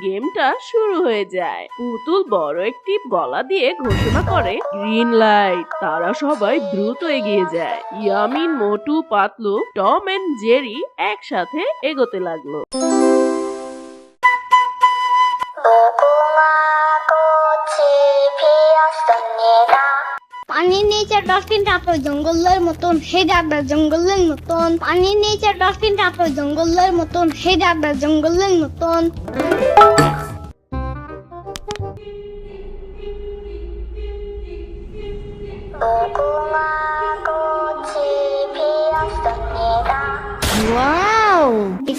গেমটা শুরু হয়ে যায়। পুতুল বড় একটি গলা দিয়ে ঘোষণা করে গ্রিন লাইট। তারা সবাই দ্রুত এগিয়ে যায়। ইয়ামিন, মোটু, পাতলু, টম এন্ড জেরি একসাথে এগোতে লাগলো। পানির নিচে ডলফিনটা তো জঙ্গলের মতন, হে দাদা জঙ্গলের মতন। পানির নিচে ডলফিনটা তো জঙ্গলের মতন, হে দাদা জঙ্গলের মতন। Wow,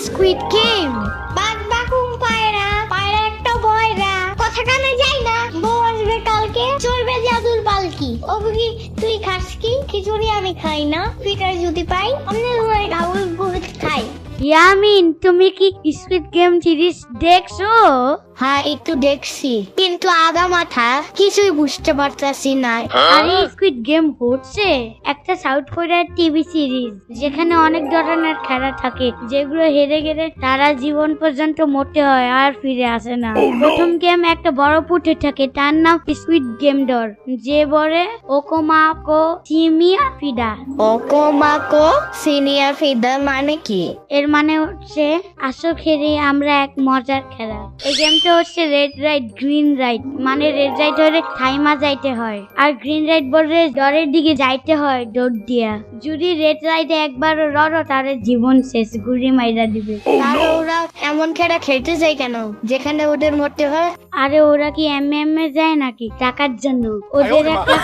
squid game. বাঘ বাকুম পায়রা, পায়রা একটা বয়রা, কথা কানে যাই না, বউ আসবে কালকে, চলবে জাদুর পালকি। অবুকি তুই খাস কি? খিচুড়ি আমি খাই না, পিটার যদি পাই আমি গাউল গুড় খাই। ইয়ামিন, তুমি কি স্কুইড গেম সিরিজ দেখছো? হ্যাঁ, একটু দেখছি, কিন্তু আধা মাথা কিছুই বুঝতে পারতাছি না। আরে স্কুইড গেম হচ্ছে একটা সাউথ কোরিয়ার টিভি সিরিজ, যেখানে অনেক ধরনের খেলা থাকে, যেগুলো হেরে গেলে তারা জীবন পর্যন্ত মরতে হয় আর ফিরে আসে না। প্রথম গেম একটা বড় পুটে থাকে, তার নাম স্কুইড গেম ডর, যে বলে ওকোমাকো সিনিয়া ফিডা। ওকোমাকো সিনিয়া ফিডা মানে কি? এর মানে হচ্ছে আসো খেলে আমরা এক মজার খেলা। এই গেমটা হচ্ছে রেড রাইট গ্রিন রাইট, মানে রেড রাইট হলে থাইমা যাইতে হয়, আর গ্রিন রাইট বললে ডরের দিকে যাইতে হয় দৌড় দিয়া। যদি রেড রাইটে একবার রড়ো তাহলে জীবন শেষ, গুড়ি মাইরা দিবে। তাহলে ওরা এমন খেলা খেলতে যায় কেন যেখানে ওদের মরতে হয়? আরে ওরা কি এমএমএ যায় নাকি টাকার জন্য? ওদের একটা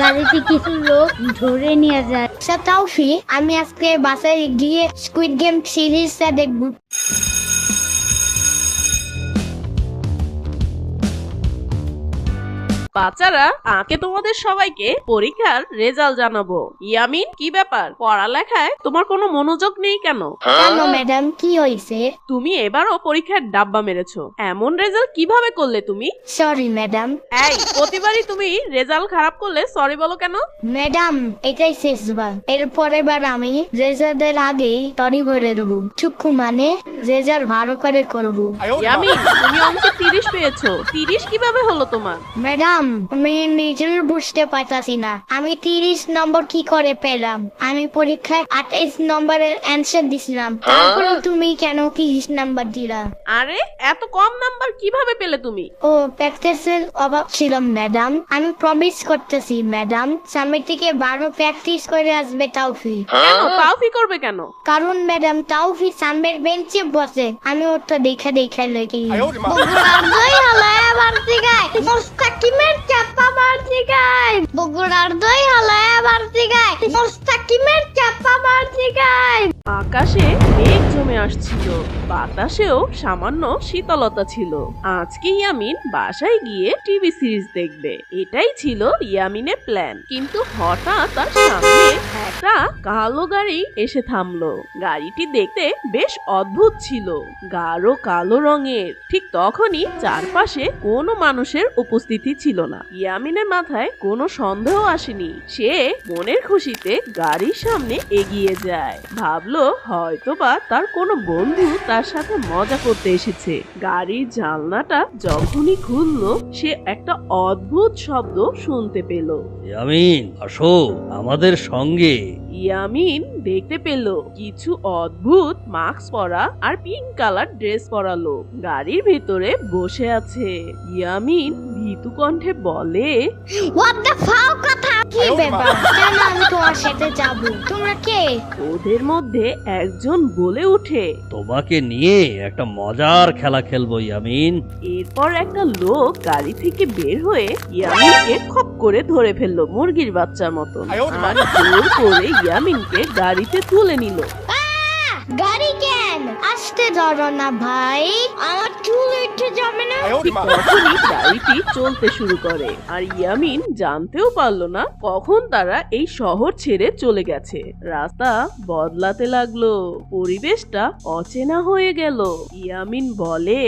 গাড়িতে কিছু লোক ধরে নিয়ে যায়। তাওফি, আমি আজকে বাসায় গিয়ে স্কুইড গেম সিরিজটা দেখব। বাচ্চারা, আজকে তোমাদের সবাইকে পরীক্ষার রেজাল্ট জানাবো। ইয়ামিন, কি ব্যাপার? পড়ালেখায় তোমার কোনো মনোযোগ নেই কেন? কেন ম্যাডাম, কি হয়েছে? তুমি এবারও পরীক্ষার ডাব্বা মেরেছো। এমন রেজাল্ট কিভাবে করলে তুমি? Sorry madam. এই, প্রতিবারই তুমি রেজাল্ট খারাপ করলে সরি বলো কেন? ম্যাডাম, এটাই শেষবার, এরপরের বার আমি রেজাল্টের আগেই সরি বলে দেবো। চুক্কু মানে রেজাল্ট ভালো করে করবো। ইয়ামিন, তুমি অঙ্কে 30 পেয়েছো। 30 কিভাবে হলো তোমার? ম্যাডাম, আমি নিজের বুঝতে পারতাছি না আমি 30 নম্বর কি করে পেলাম। আমি পরীক্ষায় 28 নম্বরের অ্যান্সার দিছিলাম, তারপরে তুমি কেন 30 নাম্বার দিলা? আরে, এত কম নাম্বার কিভাবে পেলে তুমি? ও, প্র্যাকটিসের অভাব ছিল ম্যাডাম। আমি প্রমিস করতেছি ম্যাডাম, সামনের থেকে 12 প্র্যাকটিস করে আসবে তাওফি। কেন তাওফি করবে কেন? কারণ ম্যাডাম, তাওফি সামনের বেঞ্চে বসে, আমি ওটা দেখে দেখে লেগে। মুস্তাকিমের চাপা বাড়তি গায়, বগুড়ার দই হালায় বাড়তি গায়, মুস্তাকিমের চাপা বাড়তি গায়। আকাশে মেঘ জমে আসছিল, বাতাসেও সামান্য শীতলতা ছিল। আজকে ইয়ামিন বাসায় গিয়ে টিভি সিরিজ দেখবে, এটাই ছিল ইয়ামিনের প্ল্যান। কিন্তু হঠাৎ তার সামনে একটা কালো গাড়ি এসে থামলো। গাড়িটি দেখতে বেশ অদ্ভুত ছিল, গাঢ় কালো রঙের। ঠিক তখনই চারপাশে কোনো মানুষের উপস্থিতি ছিল না। ইয়ামিনের মাথায় কোনো সন্দেহ আসেনি। সে মনের খুশিতে গাড়ির সামনে এগিয়ে যায়, ভাবলো হয়তোবা তার কোনো বন্ধু তার সাথে মজা করতে এসেছে। গাড়ির জানলাটা যখনই খুললো, সে একটা অদ্ভুত শব্দ শুনতে পেল। ইয়ামিন, আসো আমাদের সঙ্গে। ইয়ামিন দেখতে পেল কিছু অদ্ভুত মাস্ক পরা আর পিঙ্ক কালার ড্রেস পরা লোক গাড়ির ভিতরে বসে আছে। ইয়ামিন ভীতু কণ্ঠে বলে, হোয়াট দ্য ফাক কথা, কি ব্যাপার? কেন আমি তোমার সাথে যাব? তোমরা কে? ওদের মধ্যে একজন বলে ওঠে, তোমাকে নিয়ে একটা মজার খেলা খেলবো ইয়ামিন। এরপর একটা লোক গাড়ি থেকে বের হয়ে ইয়ামিনকে খপ করে ধরে ফেললো মুরগির বাচ্চার মতন, আর জোর করে ইয়ামিনকে গাড়িতে তুলে নিল। গাড়ি কেন? আসতে ধরো না ভাই, আমার চুল উঠে যাবে না। ঠিক তখনই গাড়িটি চলতে শুরু করে আর ইয়ামিন জানতেও পারলো না কখন তারা এই শহর ছেড়ে চলে গেছে। রাস্তা বদলাতে লাগলো, পরিবেশটা অচেনা হয়ে গেল। ইয়ামিন বলে,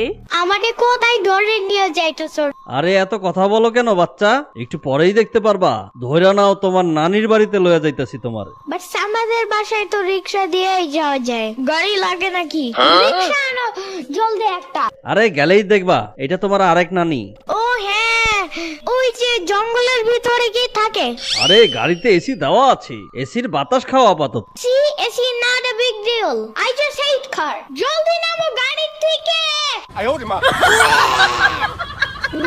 আমাকে কোথায় ধরে নিয়ে যাইতেছো? আরে এত কথা বলো কেন বাচ্চা? একটু পরেই দেখতে পারবা। ধইরা নাও, তোমার নানির বাড়িতে লইয়া যাইতাছি তোমার। বাট আমাদের বাসায় তো রিক্সা দিয়েই যাওয়া যায়, গাড়ি লাগে নাকি? রিক্সা আনো জলদি একটা। আরে গেলেই দেখবা এটা তোমার আরেক নানি। ও হ্যাঁ, ওই যে জঙ্গলের ভিতরে কি থাকে? আরে গাড়িতে এসি দেওয়া আছে, এসির বাতাস খাও আপাতত। See AC not a big deal, I just hate car. জলদি নামো গাড়ি থেকে।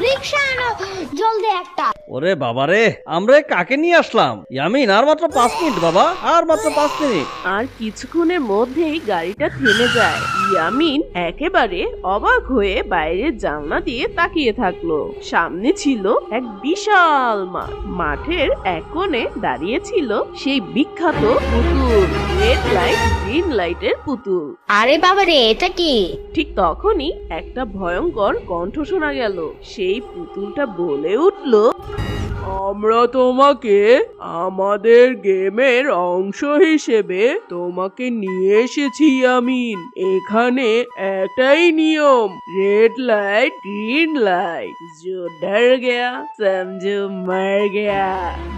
রিক্সা আনো জলদি একটা। ওরে বাবারে, আমরা কাকে নিয়ে আসলাম? ইয়ামিন আর মাত্র 5 মিনিট বাবা, আর মাত্র 5 মিনিট। আর কিছুক্ষণের মধ্যেই গাড়িটা থেমে যায়। ইয়ামিন একেবারে অবাক হয়ে বাইরের জানলা দিয়ে তাকিয়ে থাকলো। সামনে ছিল এক বিশাল মাঠ। মাঠের এক কোণে দাঁড়িয়ে ছিল সেই বিখ্যাত পুতুল, রেড লাইট গ্রিন লাইটের পুতুল। আরে বাবা রে, এটা কি? ঠিক তখনই একটা ভয়ঙ্কর কণ্ঠ শোনা গেল। সেই পুতুলটা বলে উঠলো, আমরা তোমাকে আমাদের গেমের অংশ হিসেবে তোমাকে নিয়ে এসেছি ইয়ামিন। এখানে একটাই নিয়ম, রেড লাইট গ্রিন লাইট, जो डर गया समझो मर गया।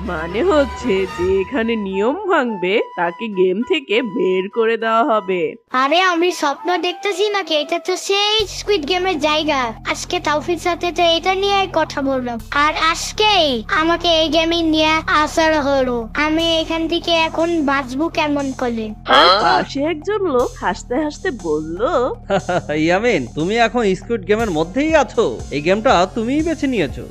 মানে হচ্ছে যে এখানে নিয়ম ভাঙবে তাকে গেম থেকে বের করে দেওয়া হবে। আরে আমি স্বপ্ন দেখতেছি নাকি? এটা তো সেই স্কুইড গেমের জায়গা। আজকে তাওফির সাথে তো এটা নিয়ে কথা বললাম, আর আজকেই আমাকে এই গেমে নিয়ে আসার হলো। আমি এখান থেকে এখন বাঁচবো কেমন করে? আর পাশে একজন লোক হাসতে হাসতে বলল, ইয়ামিন তুমি এখন স্কুইড গেমের মধ্যেই আছো। এই গেমটা তুমিই বেছে নিয়েছো।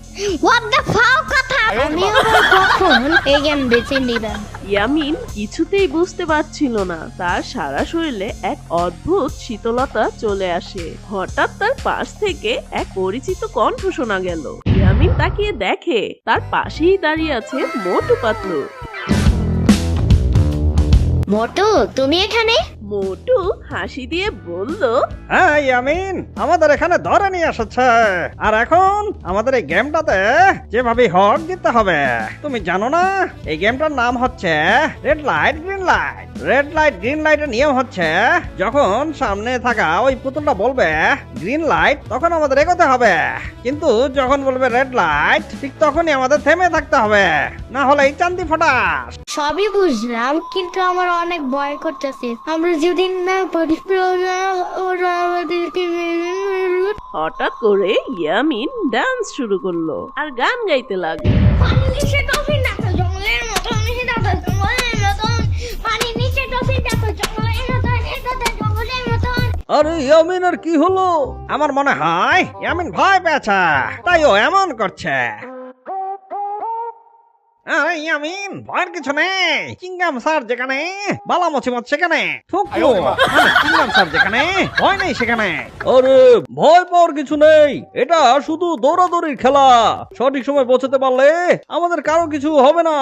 হোয়াট দ্য ফাও কথা! আমি আবার কখন এই গেম বেছে নিলাম? ইয়ামিন কিছুতেই বুঝতে পারছিল না। তার সারা শরীরে এক অদ্ভুত শীতলতা চলে আসে। হঠাৎ তার পাশ থেকে এক পরিচিত কণ্ঠ শোনা গেল। ইয়ামিন তাকিয়ে দেখে তার পাশেই দাঁড়িয়ে আছে মোটু পাতলু। মোটু, তুমি এখানে? মোটু হাসি দিয়ে বলল, হ্যাঁ ইয়ামিন, আমাদের এখানে ধরে নিয়ে এসেছে। আর এখন আমাদের এই গেমটাতে যেভাবে হক দিতে হবে তুমি জানো না? এই গেমটার নাম হচ্ছে red light green light. Red light green লাইটের নিয়ম হচ্ছে যখন সামনে থাকা ওই পুতুলটা বলবে গ্রিন লাইট তখন আমাদের এগোতে হবে, কিন্তু যখন বলবে রেড লাইট ঠিক তখনই আমাদের থেমে থাকতে হবে, না হলে এই চান্দি ফটাস। সবই বুঝলাম, কিন্তু আমার অনেক ভয় করতেছে। আমরা যদি না পারি ওরা আমাদেরকে হঠাৎ করে ইয়ামিন ডান্স শুরু করলো আর গান গাইতে লাগলো। পানি নিচে ডলফিন দেখো জঙ্গলের মতো, নিচে দেখো জঙ্গলের মতো, পানি নিচে ডলফিন দেখো জঙ্গলের মতো, নিচে দেখো জঙ্গলের মতো। আরে ইয়ামিন আর কি হলো? আমার মনে হয় ইয়ামিন ভয় পেয়েছে, তাই ও এমন করছে। আরে ইয়ামিন, ভয়ের কিছু নেই। চিংগাম স্যার যেখানে বালা মুসিবত সেখানে থুকু, চিংগাম স্যার যেখানে ভয় নেই সেখানে। আরে ভয় পাওয়ার কিছু নেই, এটা শুধু দৌড়াদৌড়ির খেলা। সঠিক সময় পৌঁছতে পারলে আমাদের কারো কিছু হবে না।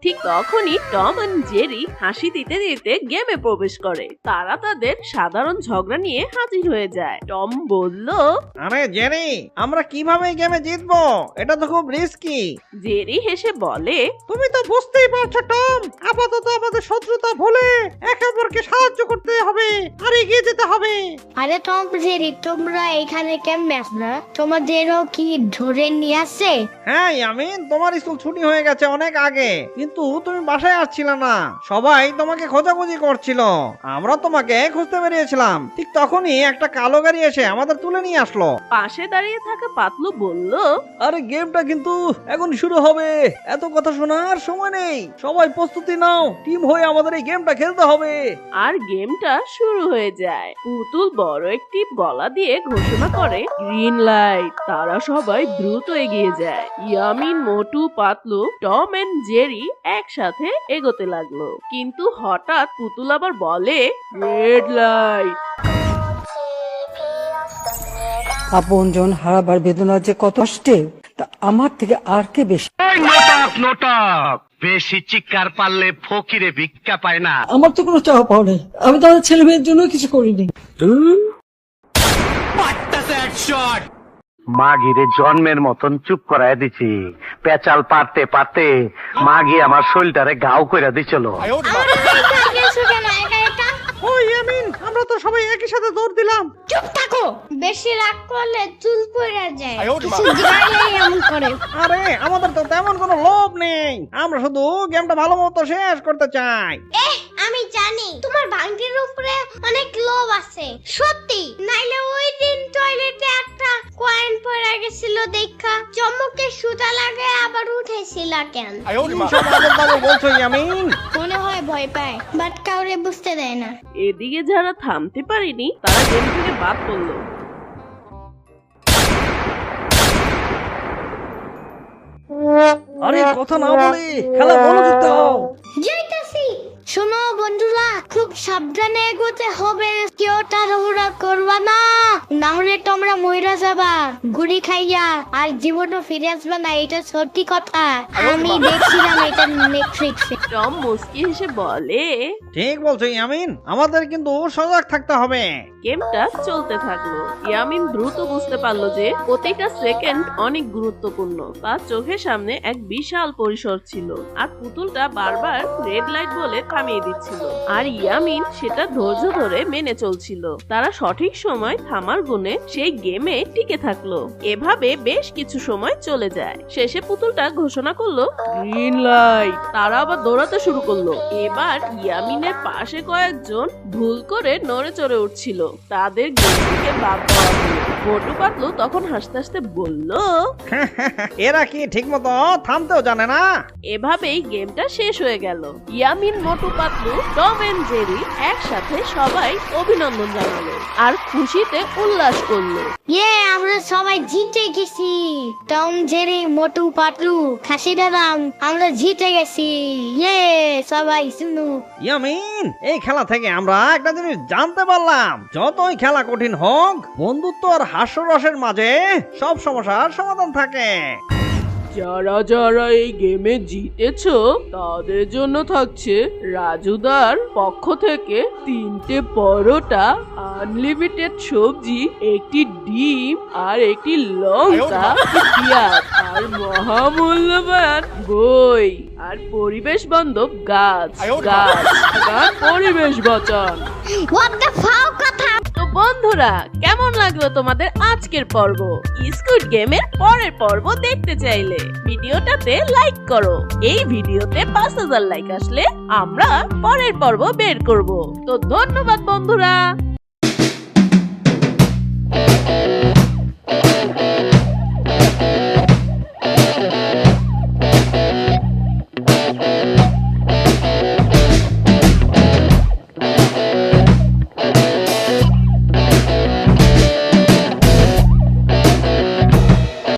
ঠিক তখনই টম আর জেরি হাসি দিতে দিতে গেমে প্রবেশ করে। তারা তাদের সাধারণ ঝগড়া নিয়ে হাজির হয়ে যায়। টম বলল, আরে জেরি, আমরা কিভাবে গেমে জিতবো? এটা তো খুব রিস্কি। জেরি হেসে বলে, তুমি তো বুঝতেই পারছো টম, আপাতত আমাদের শত্রুতা ভুলে একে অপরকে সাহায্য করতে হবে আর এগিয়ে যেতে হবে। আরে টম জেরি, তোমরা এখানে কেমনে আসলে? তোমাদেরও কি ধরে নিয়ে আসছে? হ্যাঁ ইয়ামিন, তোমার স্কুল ছুটি হয়ে গেছে অনেক আগে, কিন্তু তুমি বাসায় আসছিলে না। সবাই তোমাকে খোঁজাখুঁজি করছিল, আমরা তোমাকে খুঁজতে বেরিয়েছিলাম। ঠিক তখনই একটা কালো গাড়ি এসে আমাদের তুলে নিয়ে আসলো। পাশে দাঁড়িয়ে থাকা পাতলু বলল, আরে গেমটা কিন্তু এখন শুরু হবে, এত কথা শোনার সময় নেই। সবাই প্রস্তুতি নাও, টিম হয়ে আমাদের এই গেমটা খেলতে হবে। আর গেমটা শুরু হয়ে যায়। পুতুল বড় একটি গলা দিয়ে ঘোষণা করে গ্রিন লাইট। তারা সবাই দ্রুত এগিয়ে যায়। ইয়ামিন, মোটু, পাতলু, টম এন্ড জেরি একসাথে এগোতে লাগলো। কিন্তু হঠাৎ পুতুল আবার বলে রেড লাইট। আপনজন হারাবার বেদনা যে কত কষ্টে, তা আমার থেকে আর কে বেশি। নটক বেশি চিৎকার পারলে ফকিরে ভিক্ষা পায় না। আমার তো কোনো চাওয়া পাওয়া নেই, আমি তো আমার ছেলে মেয়ের জন্য কিছু করিনি। মাগিরে জন্মের মতন চুপ করায় দিছি। পেঁচাল পারতে পারতে মাগি আমার শরীরটারে ঘাও কইরা দিছিল। আমাদের দেখা গেছো কেন একা একা? ওই ইয়ামিন, আমরা তো সবাই একই সাথে দৌড় দিলাম। চুপ থাকো, বেশি রাগ করলে চুল পড়ে যায়, কিছু জিগাইলেই এমন করে। আরে আমাদের তো তেমন কোনো লোভ নেই, আমরা শুধু গেমটা ভালো মতো শেষ করতে চাই। আমি জানি তোমার ভাঙ্গির উপরে অনেক লোভ আছে, সত্যি। নাইলে ওই দিন টয়লেটে একটা কয়েন পড়ে গেছিল দেখা চমকে সুতা লাগে আবার উঠেছিল কেন? সব আজব তাজব বলছো ইয়ামিন। মনে হয় ভয় পায়, বাট কাউরে বুঝতে দেয় না। এদিকে যারা থামতে পারেনি তারা গেম থেকে বাদ পড়লো। আরে কথা না বলে খেলা মনোযোগ দাও। যাইতাছি। শোনো বন্ধুরা, খুব সাবধানে এগোতে হবে, কেউ তাড়াহুড়া করবা না, না হলে তোমরা মইরা যাবা গুড়ি খাইয়া, আর জীবনও ফিরে আসবে না, এটা সত্যি কথা। আমি দেখছিলাম এটা নেটফ্লিক্সে। টম মুস্কি হেসে বলে, ঠিক বলছো ইয়ামিন, আমাদের কিন্তু সজাগ থাকতে হবে। গেমটা চলতে থাকলো। ইয়ামিন দ্রুত বুঝতে পারলো যে প্রতিটা সেকেন্ড অনেক গুরুত্বপূর্ণ। তার চোখের সামনে এক বিশাল পরিসর ছিল, আর পুতুলটা বারবার রেড লাইট বলে থামিয়ে দিচ্ছিল, আর ইয়ামিন সেটা ধৈর্য ধরে মেনে চলছিল। তারা সঠিক সময় থামার গুণে সেই গেমে টিকে থাকলো। এভাবে বেশ কিছু সময় চলে যায়। শেষে পুতুলটা ঘোষণা করলো গ্রিন লাইট। তারা আবার দৌড়াতে শুরু করলো। এবার ইয়ামিনের পাশে কয়েকজন ভুল করে নড়ে চড়ে উঠছিল, তাদের গেম থেকে বাদ দেওয়া হলো। মোটু পাতলু তখন হাসতে হাসতে বলল, এরা কি ঠিক মতো থামতেও জানে না। এভাবেই গেমটা শেষ হয়ে গেল। Yamin, Motu Patlu, Tom and Jerry একসাথে সবাই অভিনন্দন জানালো আর খুশিতে উল্লাস করলো। আমরা সবাই জিতে গেছি। টম, জেরি, মোটু, পাতলু, খাসি দাদাম, আমরা জিতে গেছি। সবাই শুনু। ইয়ামিন, এই খেলা থেকে আমরা একটা জিনিস জানতে পারলাম, যতই খেলা কঠিন হোক, বন্ধুত্ব আর হাস্যরসের মাঝে সব সমস্যার সমাধান থাকে। যারা যারা এই গেমে জিতেছো তাদের জন্য থাকছে রাজুদার পক্ষ থেকে 3টে পরোটা, আনলিমিটেড সবজি, একটি ডিম আর একটি লঙ্কা, পেঁয়াজ আর মহামূল্যবান বই আর পরিবেশ বান্ধব গাছ। পরিবেশ বাঁচান। হোয়াট দ্য ফাও কথা। তো বন্ধুরা, কেমন লাগলো তোমাদের আজকের পর্ব? স্কুইড গেমের পরের পর্ব দেখতে চাইলে ভিডিওটাতে লাইক করো। এই ভিডিওতে 5000 লাইক আসলে আমরা পরের পর্ব বের করব। তো ধন্যবাদ বন্ধুরা।